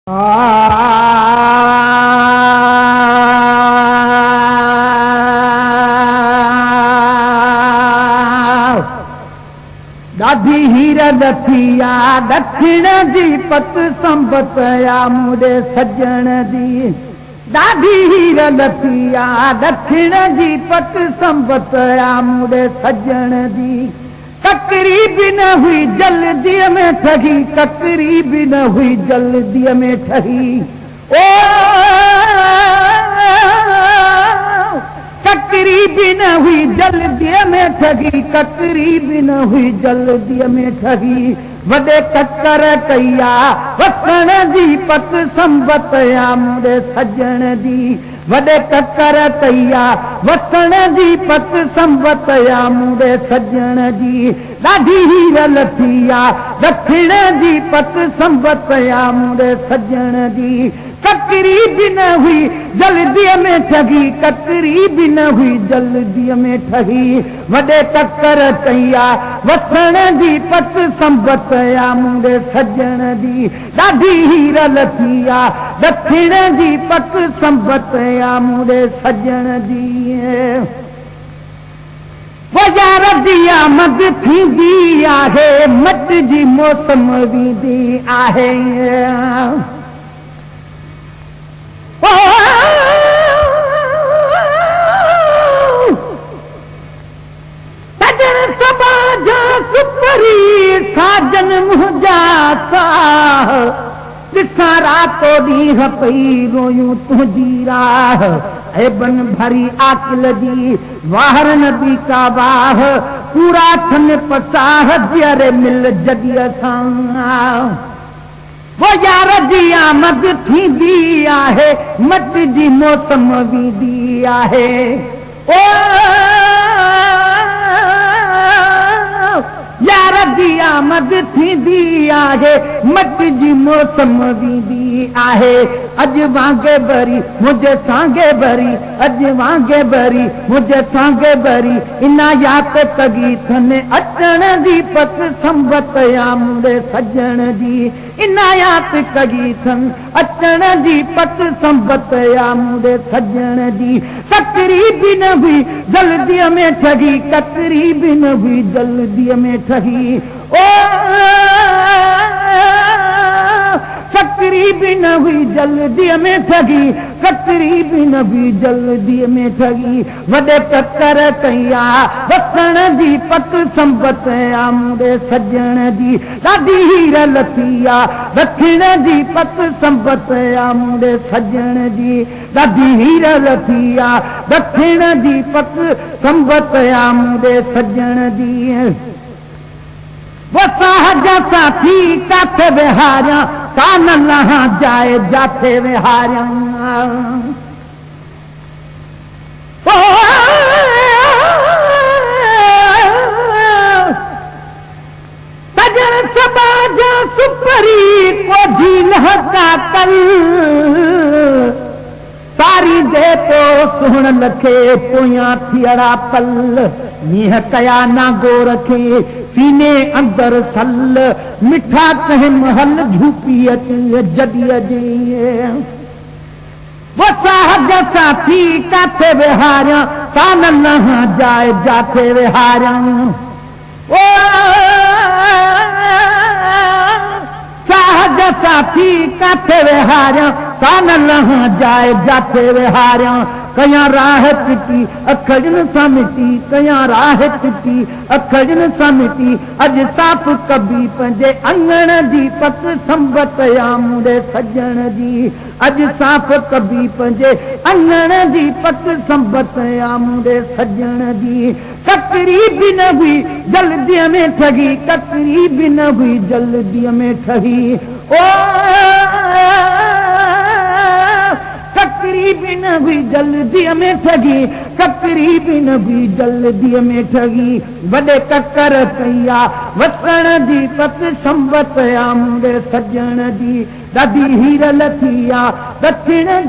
ॾाढी हीर लथी आ दक्षिण जी पत संबत आ मुड़े सजण जी। ॾाढी हीर लथी आ दक्षिण जी पत संबत आ मुड़े सजण जी। ककरी भी न हुई जल्दीअ में ठगी, ककरी भी न हुई जल्दीअ में ठगी। ओ ककरी भी न हुई जल्दीअ में ठगी, ककरी भी न हुई जल्दीअ में ठगी। वॾे ककर कया वसण जी पत संबत आ मुड़े सजण जी। वॾे ककर कया वसण जी पत संबत आ मुड़े सजण जी। ॾाढी हीर लथी आ दक्षिण जी पत संबत आ मुड़े सजण जी। ककरी भी न हुई जल्दीअ में ठगी, ककरी भी न हुई जल्दीअ में ठगी। वॾे ककर कया वसण जी पत संबत आ मुड़े सजण जी। ॾाढी हीर लथी आ दक्षिण जी पत संबत आ मुड़े सजण जी। वो यार जी आमद थींदी आहे, मट जी मौसम वेंदी आहे। सजन सबा जा सुपरी साजन मुंहिंजा साह, ॾिसां रातो ॾींहं पई रोयूं तुंहिंजी राह। ऐबन भरी आकिल जी वाहर नबी का वाह, पूरा थन पसाह जरे मिल जॾीअ सां। वो यार जी आमद थींदी आहे, मट जी मौसम वेंदी आहे। ओ यार जी आमद थींदी आहे, मट जी मौसम वेंदी आहे। अॼु वांगे भरी मुंहिंजे सांगे भरी, अॼु वांगे भरी मुंहिंजे सांगे भरी। इनायात कगी थने अचण जी पत संबत आ मुड़े सजण जी। इनायात कगी थन अचण जी पत संबत आ मुड़े सजण जी। ककरी भी न हुई जल्दीअ में ठगी, ककरी भी न हुई जल्दीअ में ठगी। ओ ककरी भी न हुई जल्दीअ में ठगी, ककरी भी न हुई जल्दीअ में ठगी। वॾे ककर कया वसण जी पत संबत आ मुड़े सजण जी। ॾाढी हीर लथी आ दक्षिण जी पत संबत आ मुड़े सजण जी। ॾाढी हीर लथी आ दक्षिण जी पत संबत आ मुड़े सजण जी। वो साहजा साथी काथे विहारिया, सान लहा जाए जाथे विहारिया। सजन सबा जा सुपरी को झील का कल, सारी दे तो सुहण लखे पोयां थियड़ा पल। मींह कया ना गो रखे सीने अंदर सल, मिठा कहे महल झूपी अचे जॾीअ जी। वो साहब साथी काथे विहारिया, सान लहा जाए जाथे विहारिया। ओ साहब साथी काथे विहारिया, सान लहा जाए जाथे विहारिया। कया राह चिटी अखड़न सां मिटी, कया राह चिटी अखड़न सां मिटी। अॼु साफ़ कबी पंहिंजे अंगण जी पत संबत आ मुड़े सजण जी। अॼु साफ़ कबी पंहिंजे अंगण जी पत संबत आ मुड़े सजण जी। ककरी भी न हुई जल्दीअ में ठगी, ककरी भी न हुई जल्दीअ में ठगी। ओ ककरी भी न हुई जल्दीअ में ठगी, ककरी भी न हुई जल्दीअ में ठगी। वॾे ककर कया वसण जी पत संबत आ मुड़े सजण जी। ॾाढी हीर लथी आ दक्षिण जी।